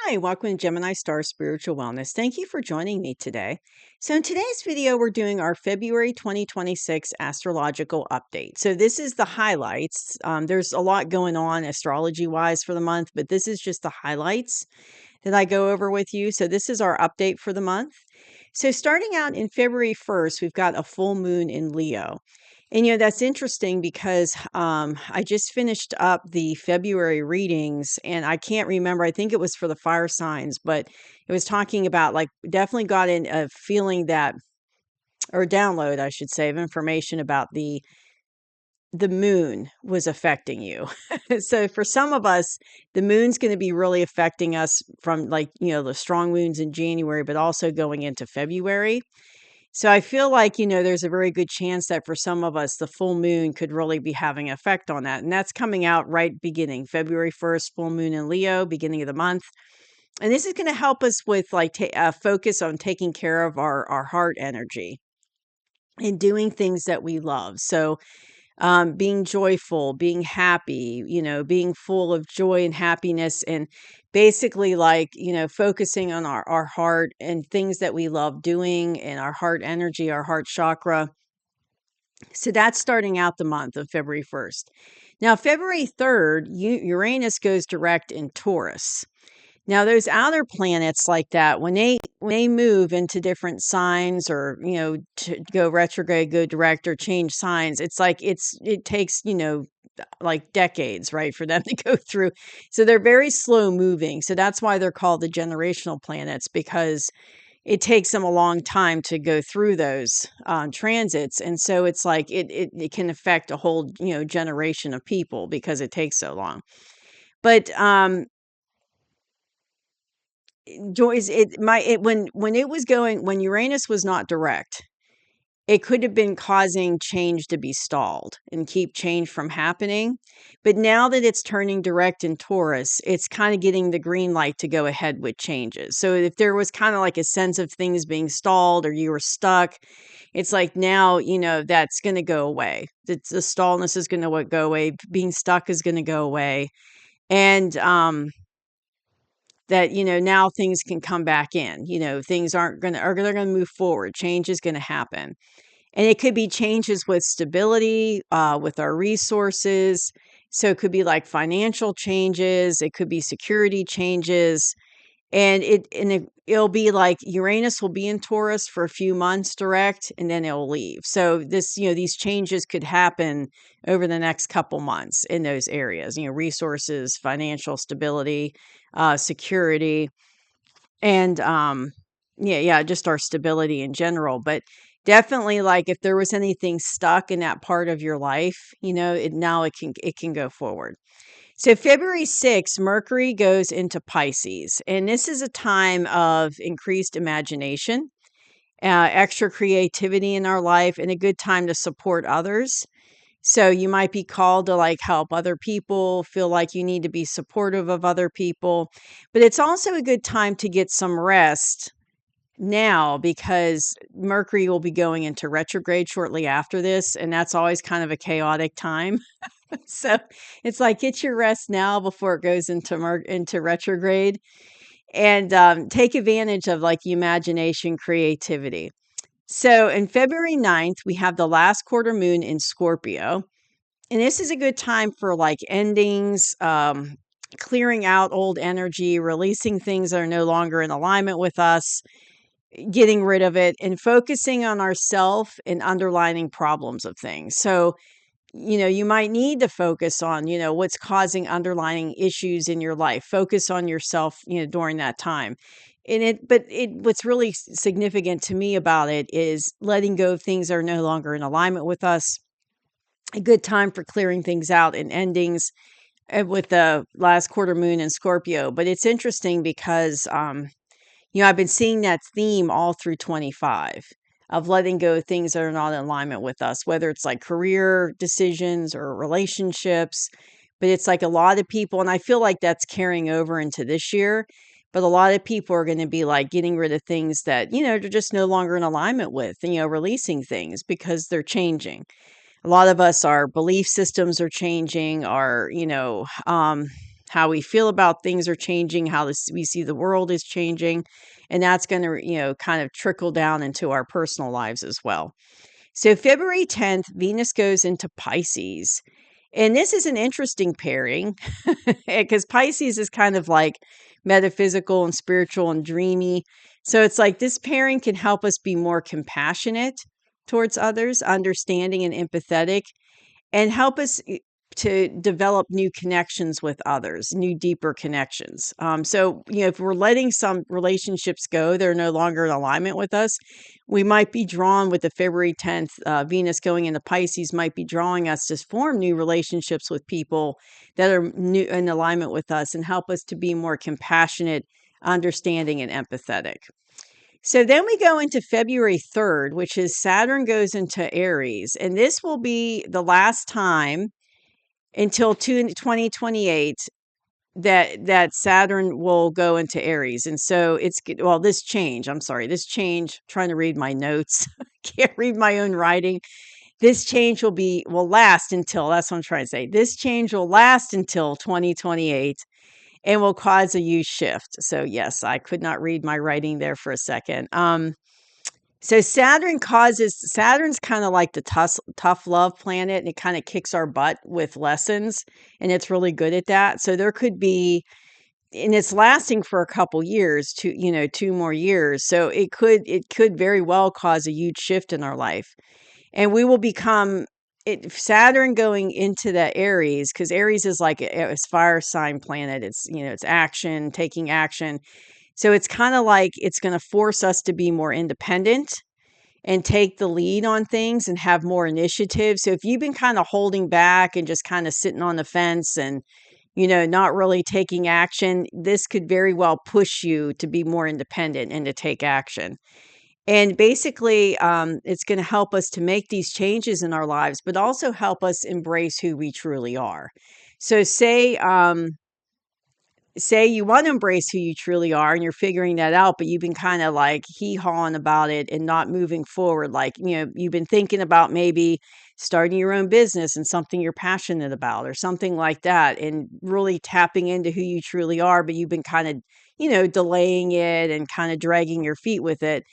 Hi, welcome to Gemini Star Spiritual Wellness. Thank you for joining me today. So, in today's video, we're doing our February 2026 astrological update. So, this is the highlights. There's a lot going on astrology wise for the month, but this is just the highlights that I go over with you. So, this is our update for the month. So, starting out in February 1st, we've got a full moon in Leo. And, that's interesting because I just finished up the February readings and I can't remember. I think it was for the fire signs, but it was talking about like definitely got in a feeling that, or download, I should say, of information about the moon was affecting you. So for some of us, the moon's going to be really affecting us from like, the strong moons in January, but also going into February. So I feel like, there's a very good chance that for some of us, the full moon could really be having an effect on that. And that's coming out right beginning February 1st, full moon in Leo, beginning of the month. And this is going to help us with like focus on taking care of our heart energy and doing things that we love. So being joyful, being happy, being full of joy and happiness, and basically like, focusing on our heart and things that we love doing and our heart energy, our heart chakra. So that's starting out the month of February 1st. Now, February 3rd, Uranus goes direct in Taurus. Now, those outer planets like that, when they move into different signs or, to go retrograde, go direct or change signs, it's like it takes, like decades, right, for them to go through. So they're very slow moving. So that's why they're called the generational planets, because it takes them a long time to go through those transits. And so it's like it can affect a whole, generation of people because it takes so long. But Joyce, when Uranus was not direct, it could have been causing change to be stalled and keep change from happening. But now that it's turning direct in Taurus, it's kind of getting the green light to go ahead with changes. So if there was kind of like a sense of things being stalled or you were stuck, it's like now, that's going to go away. The stallness is going to go away. Being stuck is going to go away. And that now things can come back in, things aren't going to, or they're going to move forward, change is going to happen. And it could be changes with stability, with our resources. So it could be like financial changes, it could be security changes. And it'll be like Uranus will be in Taurus for a few months direct, and then it'll leave. So these changes could happen over the next couple months in those areas, resources, financial stability, security, and just our stability in general. But definitely, like if there was anything stuck in that part of your life, it can go forward. So February 6th, Mercury goes into Pisces, and this is a time of increased imagination, extra creativity in our life, and a good time to support others. So you might be called to like help other people, feel like you need to be supportive of other people, but it's also a good time to get some rest now because Mercury will be going into retrograde shortly after this, and that's always kind of a chaotic time. So it's like get your rest now before it goes into retrograde, and take advantage of like imagination, creativity. So in February 9th, we have the last quarter moon in Scorpio, and this is a good time for like endings, clearing out old energy, releasing things that are no longer in alignment with us, getting rid of it, and focusing on ourself and underlining problems of things. So you might need to focus on, what's causing underlying issues in your life. Focus on yourself, during that time. What's really significant to me about it is letting go of things that are no longer in alignment with us. A good time for clearing things out and endings with the last quarter moon in Scorpio. But it's interesting because, I've been seeing that theme all through 25 of letting go of things that are not in alignment with us, whether it's like career decisions or relationships. But it's like a lot of people, and I feel like that's carrying over into this year. But a lot of people are going to be like getting rid of things that, they're just no longer in alignment with, releasing things because they're changing. A lot of us, our belief systems are changing, our, how we feel about things are changing, how we see the world is changing, and that's going to, kind of trickle down into our personal lives as well. So February 10th, Venus goes into Pisces. And this is an interesting pairing because Pisces is kind of like metaphysical and spiritual and dreamy. So it's like this pairing can help us be more compassionate towards others, understanding and empathetic, and help us to develop new connections with others, new deeper connections. So, if we're letting some relationships go, they're no longer in alignment with us. We might be drawn with the February 10th, Venus going into Pisces might be drawing us to form new relationships with people that are new in alignment with us and help us to be more compassionate, understanding, and empathetic. So then we go into February 3rd, which is Saturn goes into Aries. And this will be the last time until 2028 that Saturn will go into Aries. And so this change, trying to read my notes, can't read my own writing. This change will last until, that's what I'm trying to say. This change will last until 2028 and will cause a huge shift. So yes, I could not read my writing there for a second. So Saturn's kind of like the tough love planet, and it kind of kicks our butt with lessons, and it's really good at that. So there could be, and it's lasting for a couple years, 2 more years. So it could very well cause a huge shift in our life, and we will become Saturn going into the Aries, because Aries is like a fire sign planet. It's action, taking action. So it's kind of like it's going to force us to be more independent and take the lead on things and have more initiative. So if you've been kind of holding back and just kind of sitting on the fence and, not really taking action, this could very well push you to be more independent and to take action. And basically, it's going to help us to make these changes in our lives, but also help us embrace who we truly are. So say you want to embrace who you truly are and you're figuring that out, but you've been kind of like hee-hawing about it and not moving forward. Like, you've been thinking about maybe starting your own business and something you're passionate about or something like that, and really tapping into who you truly are, but you've been kind of, delaying it and kind of dragging your feet with it.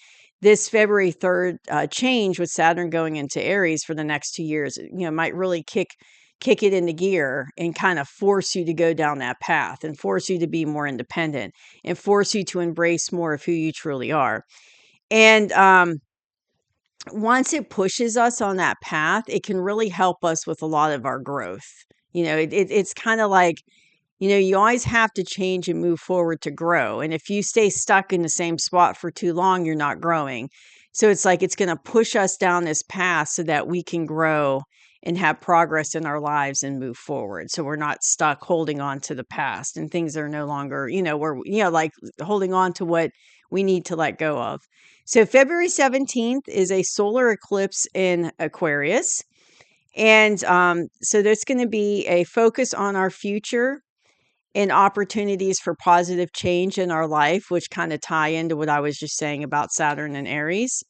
This February 3rd change with Saturn going into Aries for the next 2 years, might really kick it into gear and kind of force you to go down that path and force you to be more independent and force you to embrace more of who you truly are. And once it pushes us on that path, it can really help us with a lot of our growth. It's kind of like, you always have to change and move forward to grow. And if you stay stuck in the same spot for too long, you're not growing. So it's like it's going to push us down this path so that we can grow and have progress in our lives and move forward. So we're not stuck holding on to the past and things are no longer, like holding on to what we need to let go of. So February 17th is a solar eclipse in Aquarius. And so there's going to be a focus on our future and opportunities for positive change in our life, which kind of tie into what I was just saying about Saturn and Aries.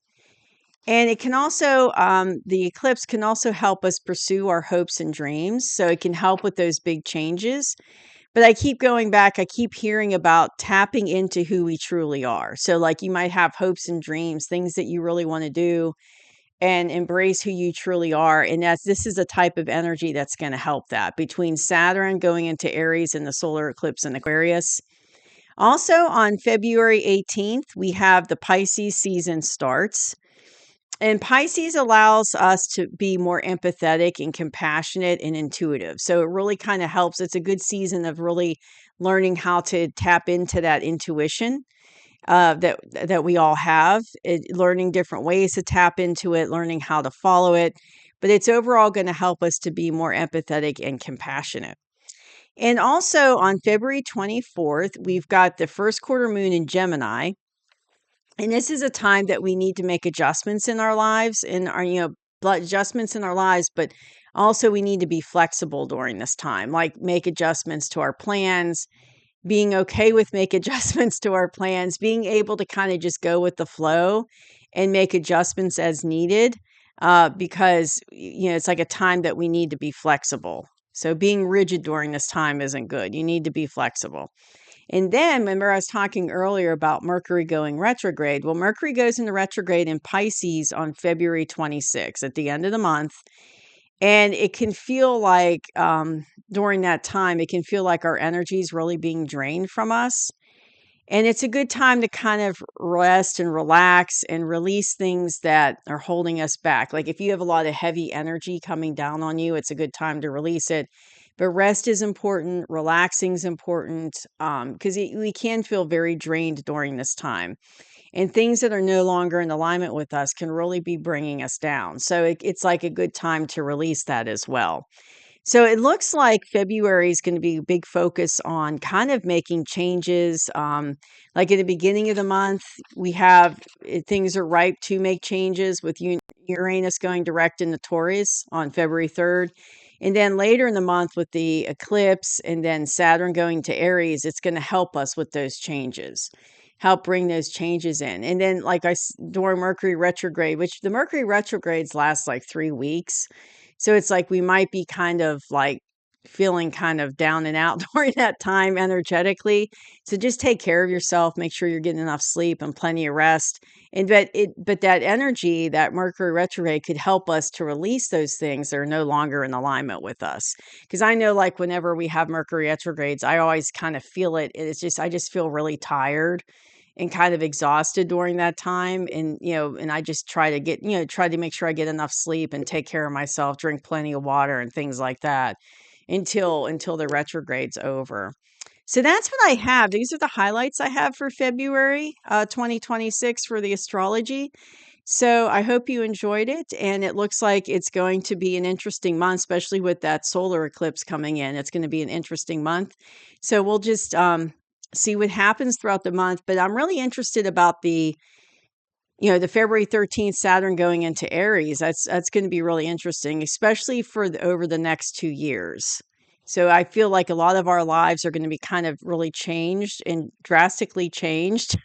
And it can also, the eclipse can also help us pursue our hopes and dreams. So it can help with those big changes. But I keep going back, I keep hearing about tapping into who we truly are. So like you might have hopes and dreams, things that you really want to do, and embrace who you truly are. And this is a type of energy that's going to help that, between Saturn going into Aries and the solar eclipse in Aquarius. Also on February 18th, we have the Pisces season starts. And Pisces allows us to be more empathetic and compassionate and intuitive. So it really kind of helps. It's a good season of really learning how to tap into that intuition that we all have, learning different ways to tap into it, learning how to follow it. But it's overall going to help us to be more empathetic and compassionate. And also on February 24th, we've got the first quarter moon in Gemini. And this is a time that we need to make adjustments in our lives and adjustments in our lives, but also we need to be flexible during this time, like make adjustments to our plans, being okay with make adjustments to our plans, being able to kind of just go with the flow and make adjustments as needed, because it's like a time that we need to be flexible. So being rigid during this time isn't good. You need to be flexible. And then remember I was talking earlier about Mercury going retrograde. Well, Mercury goes into retrograde in Pisces on February 26th at the end of the month. And it can feel like during that time, it can feel like our energy is really being drained from us. And it's a good time to kind of rest and relax and release things that are holding us back. Like if you have a lot of heavy energy coming down on you, it's a good time to release it. But rest is important, relaxing is important, because we can feel very drained during this time. And things that are no longer in alignment with us can really be bringing us down. So it's like a good time to release that as well. So it looks like February is going to be a big focus on kind of making changes. Like at the beginning of the month, we have things are ripe to make changes with Uranus going direct into Taurus on February 3rd. And then later in the month with the eclipse and then Saturn going to Aries, it's going to help us with those changes, help bring those changes in. And then during Mercury retrograde, which the Mercury retrogrades last like 3 weeks. So it's like we might be kind of like feeling kind of down and out during that time energetically. So just take care of yourself, make sure you're getting enough sleep and plenty of rest. And but that energy, that Mercury retrograde could help us to release those things that are no longer in alignment with us. Because I know like whenever we have Mercury retrogrades, I always kind of feel it. It's just I just feel really tired and kind of exhausted during that time. And, and I just try to try to make sure I get enough sleep and take care of myself, drink plenty of water and things like that until the retrograde's over. So that's what I have. These are the highlights I have for February 2026 for the astrology. So I hope you enjoyed it. And it looks like it's going to be an interesting month, especially with that solar eclipse coming in. It's going to be an interesting month. So we'll just see what happens throughout the month. But I'm really interested about the February 13th Saturn going into Aries. That's going to be really interesting, especially for over the next 2 years. So I feel like a lot of our lives are going to be kind of really changed and drastically changed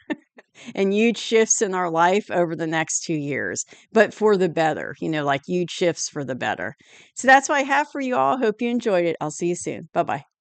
and huge shifts in our life over the next 2 years, but for the better, like huge shifts for the better. So that's what I have for you all. Hope you enjoyed it. I'll see you soon. Bye bye.